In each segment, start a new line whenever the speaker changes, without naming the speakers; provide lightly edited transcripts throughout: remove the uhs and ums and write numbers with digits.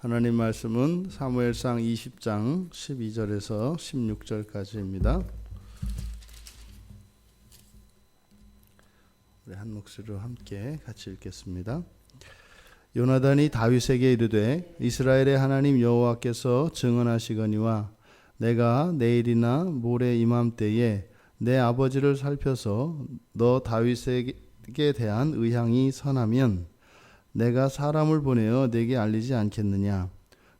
하나님 말씀은 사무엘상 20장 12절에서 16절까지입니다. 우리 한 목소리로 함께 같이 읽겠습니다. 요나단이 다윗에게 이르되 이스라엘의 하나님 여호와께서 증언하시거니와 내가 내일이나 모레 이맘때에 내 아버지를 살펴서 너 다윗에게 대한 의향이 선하면 내가 사람을 보내어 내게 알리지 않겠느냐.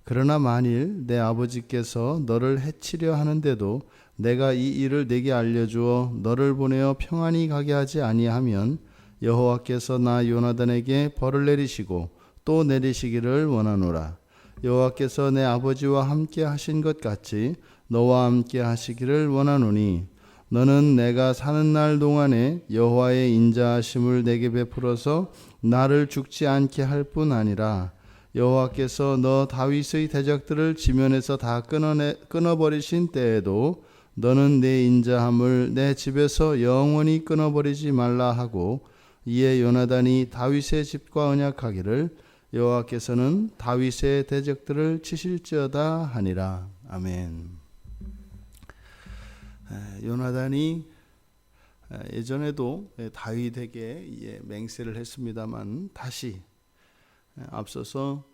그러나 만일 내 아버지께서 너를 해치려 하는데도 내가 이 일을 내게 알려주어 너를 보내어 평안히 가게 하지 아니하면 여호와께서 나 요나단에게 벌을 내리시고 또 내리시기를 원하노라. 여호와께서 내 아버지와 함께 하신 것 같이 너와 함께 하시기를 원하노니 너는 내가 사는 날 동안에 여호와의 인자하심을 내게 베풀어서 나를 죽지 않게 할 뿐 아니라 여호와께서 너 다윗의 대적들을 지면에서 다 끊어버리신 때에도 너는 내 인자함을 내 집에서 영원히 끊어버리지 말라 하고 이에 요나단이 다윗의 집과 언약하기를 여호와께서는 다윗의 대적들을 치실지어다 하니라. 아멘. 요나단이 예전에도 다윗에게 맹세를 했습니다만 다시 앞서서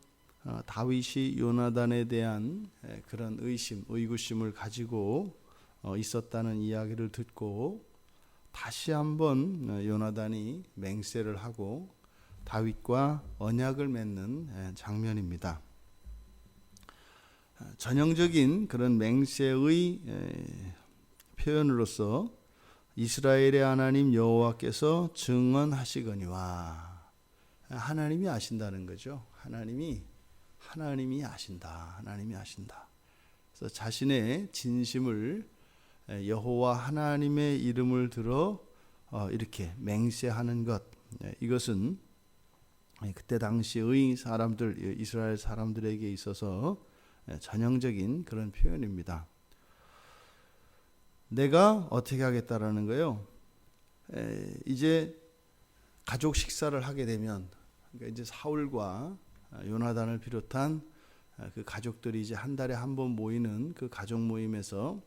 다윗이 요나단에 대한 그런 의구심을 가지고 있었다는 이야기를 듣고 다시 한번 요나단이 맹세를 하고 다윗과 언약을 맺는 장면입니다. 전형적인 그런 맹세의 표현으로서 이스라엘의 하나님 여호와께서 증언하시거니와 하나님이 아신다는 거죠. 하나님이 아신다. 하나님이 아신다. 그래서 자신의 진심을 여호와 하나님의 이름을 들어 이렇게 맹세하는 것, 이것은 그때 당시의 사람들, 이스라엘 사람들에게 있어서 전형적인 그런 표현입니다. 내가 어떻게 하겠다라는 거예요. 이제 가족 식사를 하게 되면, 그러니까 이제 사울과 요나단을 비롯한 그 가족들이 이제 한 달에 한 번 모이는 그 가족 모임에서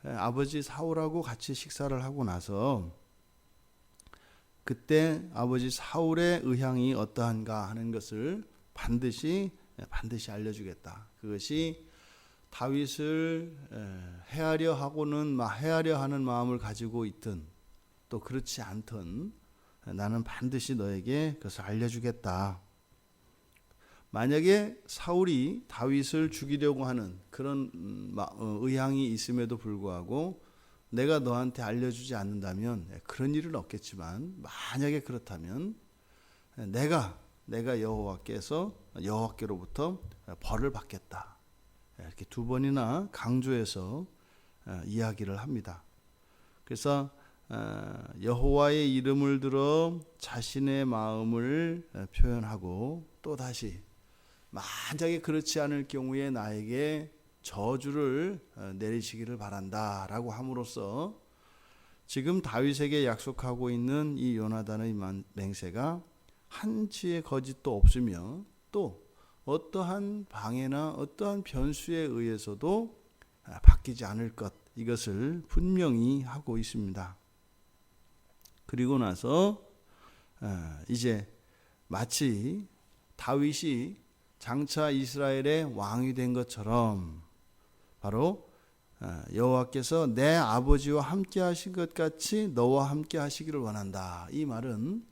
아버지 사울하고 같이 식사를 하고 나서 그때 아버지 사울의 의향이 어떠한가 하는 것을 반드시 알려주겠다. 그것이 다윗을 해하려 하는 마음을 가지고 있든 또 그렇지 않든 나는 반드시 너에게 그것을 알려주겠다. 만약에 사울이 다윗을 죽이려고 하는 그런 의향이 있음에도 불구하고 내가 너한테 알려주지 않는다면 그런 일은 없겠지만 만약에 그렇다면 내가 여호와께로부터 벌을 받겠다. 이렇게 두 번이나 강조해서 이야기를 합니다. 그래서 여호와의 이름을 들어 자신의 마음을 표현하고 또 다시 만약에 그렇지 않을 경우에 나에게 저주를 내리시기를 바란다라고 함으로써 지금 다윗에게 약속하고 있는 이 요나단의 맹세가 한치의 거짓도 없으며 또 어떠한 방해나 어떠한 변수에 의해서도 바뀌지 않을 것, 이것을 분명히 하고 있습니다. 그리고 나서 이제 마치 다윗이 장차 이스라엘의 왕이 된 것처럼 바로 여호와께서 내 아버지와 함께 하신 것 같이 너와 함께 하시기를 원한다. 이 말은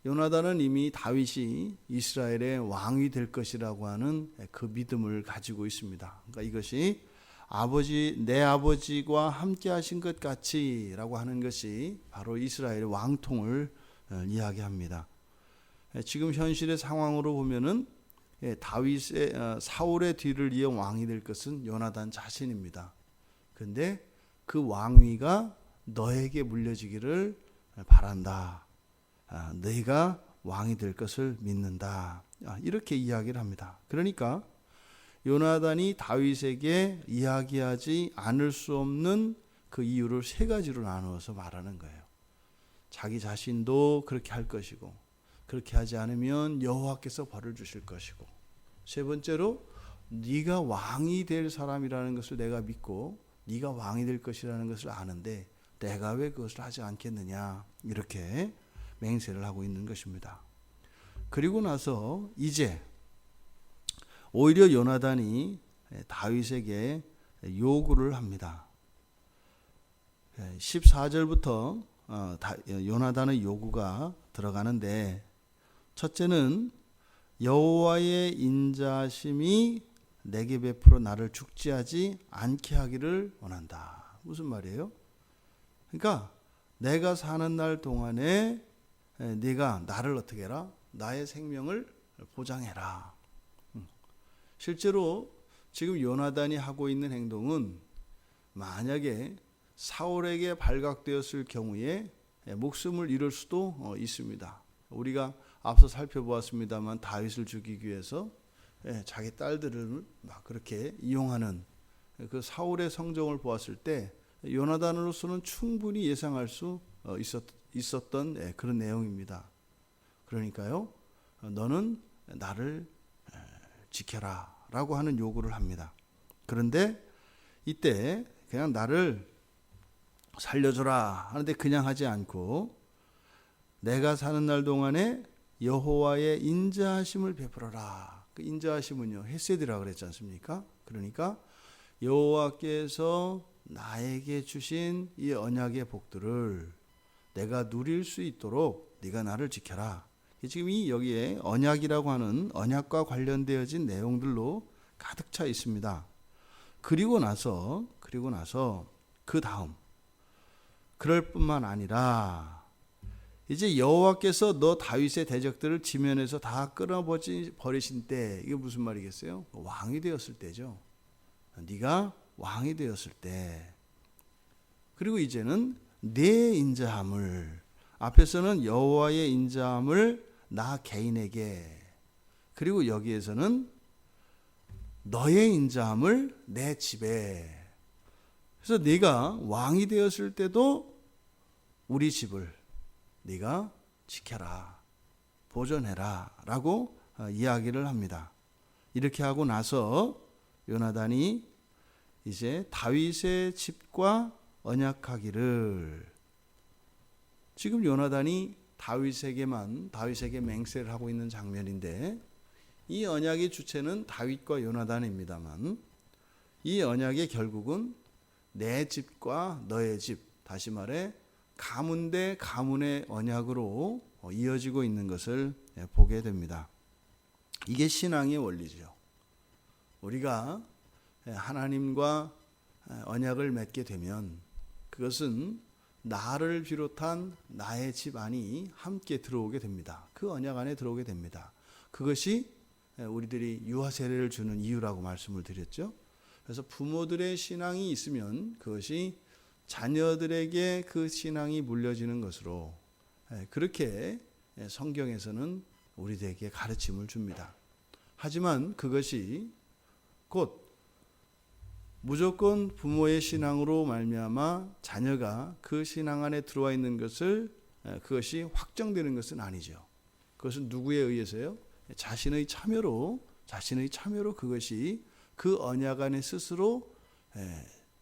요나단은 이미 다윗이 이스라엘의 왕이 될 것이라고 하는 그 믿음을 가지고 있습니다. 그러니까 이것이 내 아버지와 함께 하신 것 같이라고 하는 것이 바로 이스라엘의 왕통을 이야기합니다. 지금 현실의 상황으로 보면은 사울의 뒤를 이어 왕이 될 것은 요나단 자신입니다. 그런데 그 왕위가 너에게 물려지기를 바란다. 너희가 왕이 될 것을 믿는다. 이렇게 이야기를 합니다. 그러니까 요나단이 다윗에게 이야기하지 않을 수 없는 그 이유를 세 가지로 나누어서 말하는 거예요. 자기 자신도 그렇게 할 것이고 그렇게 하지 않으면 여호와께서 벌을 주실 것이고, 세 번째로 네가 왕이 될 사람이라는 것을 내가 믿고 네가 왕이 될 것이라는 것을 아는데 내가 왜 그것을 하지 않겠느냐, 이렇게 맹세를 하고 있는 것입니다. 그리고 나서 이제 오히려 요나단이 다윗에게 요구를 합니다. 14절부터 요나단의 요구가 들어가는데, 첫째는 여호와의 인자하심이 내게 베풀어 나를 죽지하지 않게 하기를 원한다. 무슨 말이에요? 그러니까 내가 사는 날 동안에 네가 나를 어떻게 해라? 나의 생명을 보장해라. 실제로 지금 요나단이 하고 있는 행동은 만약에 사울에게 발각되었을 경우에 목숨을 잃을 수도 있습니다. 우리가 앞서 살펴보았습니다만 다윗을 죽이기 위해서 자기 딸들을 막 그렇게 이용하는 그 사울의 성정을 보았을 때 요나단으로서는 충분히 예상할 수 있었던 그런 내용입니다. 그러니까요, 너는 나를 지켜라 라고 하는 요구를 합니다. 그런데 이때 그냥 나를 살려줘라 하는데 그냥 하지 않고, 내가 사는 날 동안에 여호와의 인자하심을 베풀어라. 그 인자하심은요, 헤세드라고 그랬지 않습니까? 그러니까 여호와께서 나에게 주신 이 언약의 복들을 내가 누릴 수 있도록 네가 나를 지켜라. 지금 이 여기에 언약이라고 하는 언약과 관련되어진 내용들로 가득 차 있습니다. 그리고 나서 그 다음, 그럴 뿐만 아니라 이제 여호와께서 너 다윗의 대적들을 지면에서 다 끊어버리신 때, 이게 무슨 말이겠어요? 왕이 되었을 때죠. 네가 왕이 되었을 때. 그리고 이제는 내 인자함을, 앞에서는 여호와의 인자함을 나 개인에게, 그리고 여기에서는 너의 인자함을 내 집에. 그래서 네가 왕이 되었을 때도 우리 집을 네가 지켜라, 보존해라 라고 이야기를 합니다. 이렇게 하고 나서 요나단이 이제 다윗의 집과 언약하기를, 지금 요나단이 다윗에게 맹세를 하고 있는 장면인데, 이 언약의 주체는 다윗과 요나단입니다만 이 언약의 결국은 내 집과 너의 집, 다시 말해 가문 대 가문의 언약으로 이어지고 있는 것을 보게 됩니다. 이게 신앙의 원리죠. 우리가 하나님과 언약을 맺게 되면 그것은 나를 비롯한 나의 집안이 함께 들어오게 됩니다. 그 언약 안에 들어오게 됩니다. 그것이 우리들이 유아 세례를 주는 이유라고 말씀을 드렸죠. 그래서 부모들의 신앙이 있으면 그것이 자녀들에게 그 신앙이 물려지는 것으로, 그렇게 성경에서는 우리들에게 가르침을 줍니다. 하지만 그것이 곧 무조건 부모의 신앙으로 말미암아 자녀가 그 신앙 안에 들어와 있는 것을, 그것이 확정되는 것은 아니죠. 그것은 누구에 의해서요? 자신의 참여로 그것이 그 언약 안에 스스로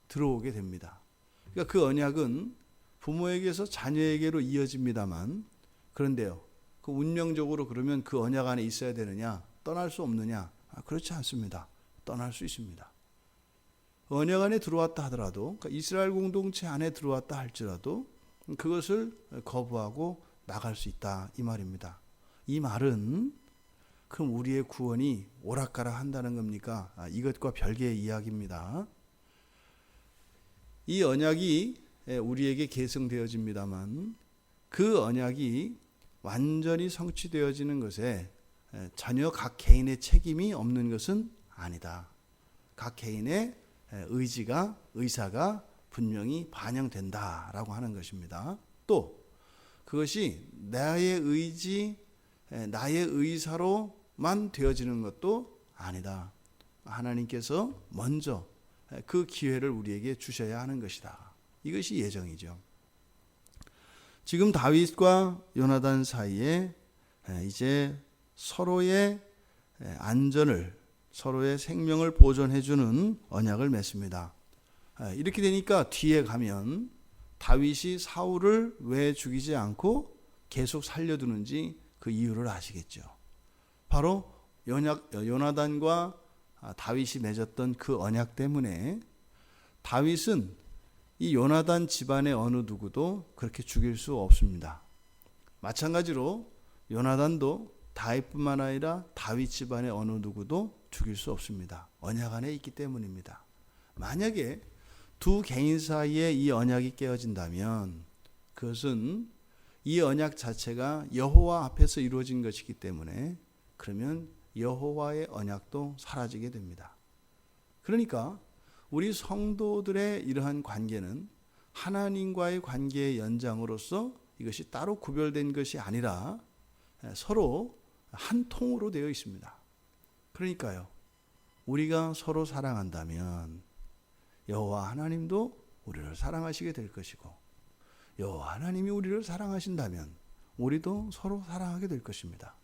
들어오게 됩니다. 그러니까 그 언약은 부모에게서 자녀에게로 이어집니다만, 그런데요, 그 운명적으로 그러면 그 언약 안에 있어야 되느냐, 떠날 수 없느냐? 그렇지 않습니다. 떠날 수 있습니다. 언약 안에 들어왔다 하더라도, 그러니까 이스라엘 공동체 안에 들어왔다 할지라도 그것을 거부하고 나갈 수 있다, 이 말입니다. 이 말은 그럼 우리의 구원이 오락가락 한다는 겁니까? 이것과 별개의 이야기입니다. 이 언약이 우리에게 계승되어집니다만 그 언약이 완전히 성취되어지는 것에 전혀 각 개인의 책임이 없는 것은 아니다. 각 개인의 의사가 분명히 반영된다라고 하는 것입니다. 또 그것이 나의 의지, 나의 의사로만 되어지는 것도 아니다. 하나님께서 먼저 그 기회를 우리에게 주셔야 하는 것이다. 이것이 예정이죠. 지금 다윗과 요나단 사이에 이제 서로의 안전을, 서로의 생명을 보존해주는 언약을 맺습니다. 이렇게 되니까 뒤에 가면 다윗이 사울을 왜 죽이지 않고 계속 살려두는지 그 이유를 아시겠죠. 바로 요나단과 다윗이 맺었던 그 언약 때문에 다윗은 이 요나단 집안의 어느 누구도 그렇게 죽일 수 없습니다. 마찬가지로 요나단도 다윗뿐만 아니라 다윗 집안의 어느 누구도 죽일 수 없습니다. 언약 안에 있기 때문입니다. 만약에 두 개인 사이에 이 언약이 깨어진다면 그것은 이 언약 자체가 여호와 앞에서 이루어진 것이기 때문에 그러면 여호와의 언약도 사라지게 됩니다. 그러니까 우리 성도들의 이러한 관계는 하나님과의 관계의 연장으로서 이것이 따로 구별된 것이 아니라 서로 한 통으로 되어 있습니다. 그러니까요, 우리가 서로 사랑한다면 여호와 하나님도 우리를 사랑하시게 될 것이고, 여호와 하나님이 우리를 사랑하신다면 우리도 서로 사랑하게 될 것입니다.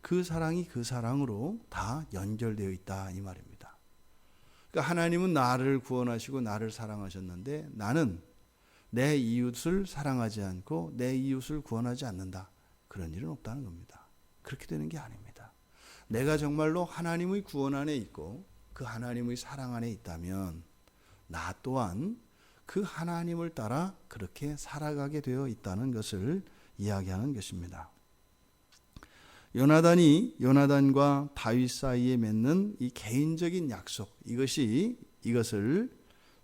그 사랑이 그 사랑으로 다 연결되어 있다 이 말입니다. 그러니까 하나님은 나를 구원하시고 나를 사랑하셨는데 나는 내 이웃을 사랑하지 않고 내 이웃을 구원하지 않는다. 그런 일은 없다는 겁니다. 그렇게 되는 게 아닙니다. 내가 정말로 하나님의 구원 안에 있고 그 하나님의 사랑 안에 있다면 나 또한 그 하나님을 따라 그렇게 살아가게 되어 있다는 것을 이야기하는 것입니다. 요나단과 다윗 사이에 맺는 이 개인적인 약속, 이것을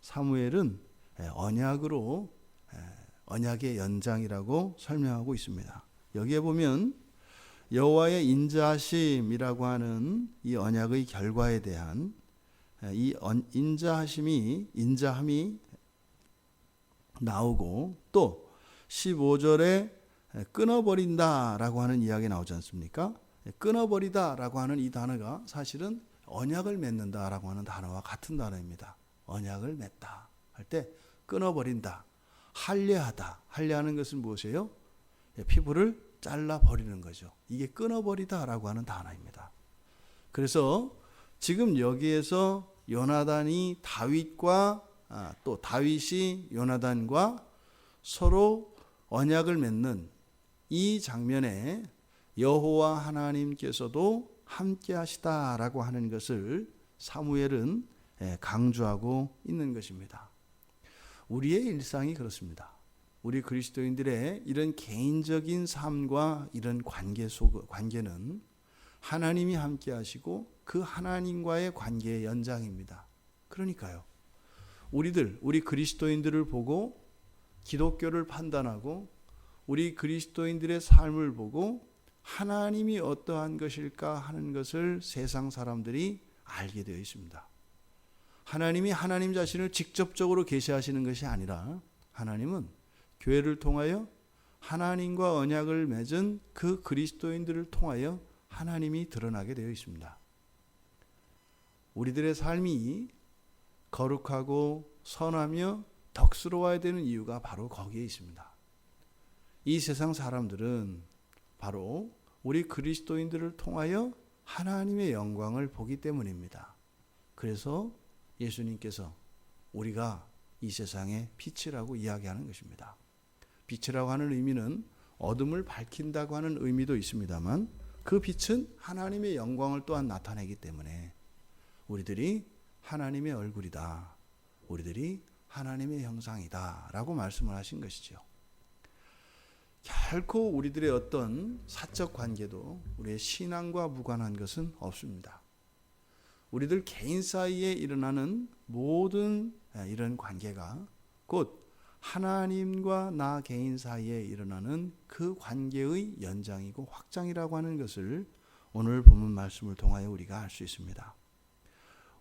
사무엘은 언약의 연장이라고 설명하고 있습니다. 여기에 보면 여호와의 인자하심이라고 하는 이 언약의 결과에 대한 이 인자함이 나오고 또 15절에 끊어버린다라고 하는 이야기 나오지 않습니까? 끊어버리다라고 하는 이 단어가 사실은 언약을 맺는다라고 하는 단어와 같은 단어입니다. 언약을 맺다 할 때 끊어버린다, 할례하는 것은 무엇이에요? 피부를 잘라버리는 거죠. 이게 끊어버리다라고 하는 단어입니다. 그래서 지금 여기에서 요나단이 또 다윗이 요나단과 서로 언약을 맺는 이 장면에 여호와 하나님께서도 함께 하시다라고 하는 것을 사무엘은 강조하고 있는 것입니다. 우리의 일상이 그렇습니다. 우리 그리스도인들의 이런 개인적인 삶과 이런 관계는 하나님이 함께 하시고 그 하나님과의 관계의 연장입니다. 그러니까요, 우리 그리스도인들을 보고 기독교를 판단하고 우리 그리스도인들의 삶을 보고 하나님이 어떠한 것일까 하는 것을 세상 사람들이 알게 되어 있습니다. 하나님이 하나님 자신을 직접적으로 계시하시는 것이 아니라 하나님은 교회를 통하여 하나님과 언약을 맺은 그 그리스도인들을 통하여 하나님이 드러나게 되어 있습니다. 우리들의 삶이 거룩하고 선하며 덕스러워야 되는 이유가 바로 거기에 있습니다. 이 세상 사람들은 바로 우리 그리스도인들을 통하여 하나님의 영광을 보기 때문입니다. 그래서 예수님께서 우리가 이 세상의 빛이라고 이야기하는 것입니다. 빛이라고 하는 의미는 어둠을 밝힌다고 하는 의미도 있습니다만 그 빛은 하나님의 영광을 또한 나타내기 때문에 우리들이 하나님의 얼굴이다, 우리들이 하나님의 형상이다 라고 말씀을 하신 것이죠. 결코 우리들의 어떤 사적 관계도 우리의 신앙과 무관한 것은 없습니다. 우리들 개인 사이에 일어나는 모든 이런 관계가 곧 하나님과 나 개인 사이에 일어나는 그 관계의 연장이고 확장이라고 하는 것을 오늘 본문 말씀을 통하여 우리가 알 수 있습니다.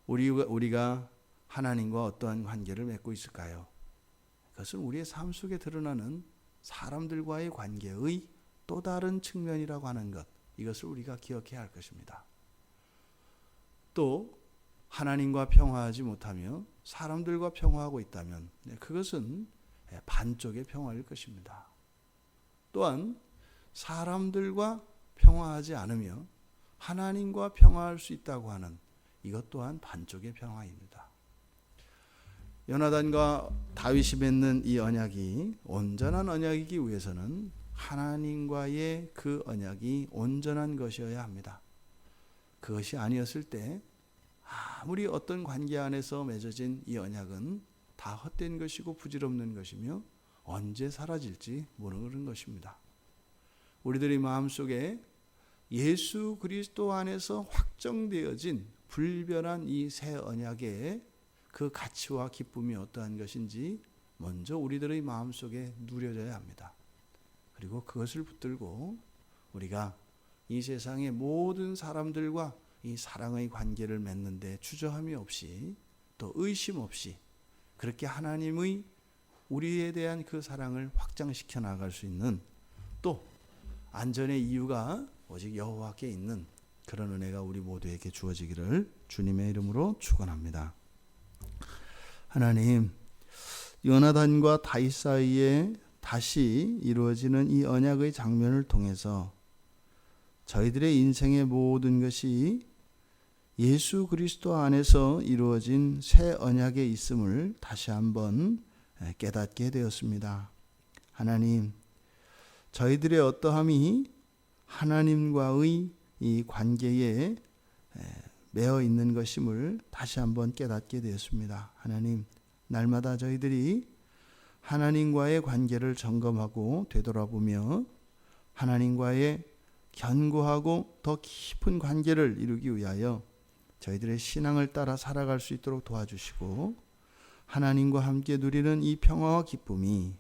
우리가 하나님과 어떠한 관계를 맺고 있을까요? 그것은 우리의 삶 속에 드러나는 사람들과의 관계의 또 다른 측면이라고 하는 것, 이것을 우리가 기억해야 할 것입니다. 또 하나님과 평화하지 못하며 사람들과 평화하고 있다면 그것은 반쪽의 평화일 것입니다. 또한 사람들과 평화하지 않으며 하나님과 평화할 수 있다고 하는 이것 또한 반쪽의 평화입니다. 요나단과 다윗이 맺는 이 언약이 온전한 언약이기 위해서는 하나님과의 그 언약이 온전한 것이어야 합니다. 그것이 아니었을 때 아무리 어떤 관계 안에서 맺어진 이 언약은 다 헛된 것이고 부질없는 것이며 언제 사라질지 모르는 것입니다. 우리들의 마음속에 예수 그리스도 안에서 확정되어진 불변한 이 새 언약의 그 가치와 기쁨이 어떠한 것인지 먼저 우리들의 마음속에 누려져야 합니다. 그리고 그것을 붙들고 우리가 이 세상의 모든 사람들과 이 사랑의 관계를 맺는데 주저함이 없이 또 의심 없이 그렇게 하나님의 우리에 대한 그 사랑을 확장시켜 나갈 수 있는 또 안전의 이유가 오직 여호와께 있는 그런 은혜가 우리 모두에게 주어지기를 주님의 이름으로 축원합니다. 하나님, 요나단과 다윗 사이에 다시 이루어지는 이 언약의 장면을 통해서 저희들의 인생의 모든 것이 예수 그리스도 안에서 이루어진 새 언약에 있음을 다시 한번 깨닫게 되었습니다. 하나님, 저희들의 어떠함이 하나님과의 이 관계에 매어 있는 것임을 다시 한번 깨닫게 되었습니다. 하나님, 날마다 저희들이 하나님과의 관계를 점검하고 되돌아보며 하나님과의 견고하고 더 깊은 관계를 이루기 위하여 저희들의 신앙을 따라 살아갈 수 있도록 도와주시고 하나님과 함께 누리는 이 평화와 기쁨이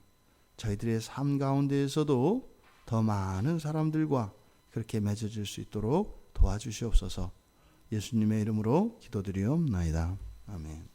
저희들의 삶 가운데에서도 더 많은 사람들과 그렇게 맺어질 수 있도록 도와주시옵소서. 예수님의 이름으로 기도드리옵나이다. 아멘.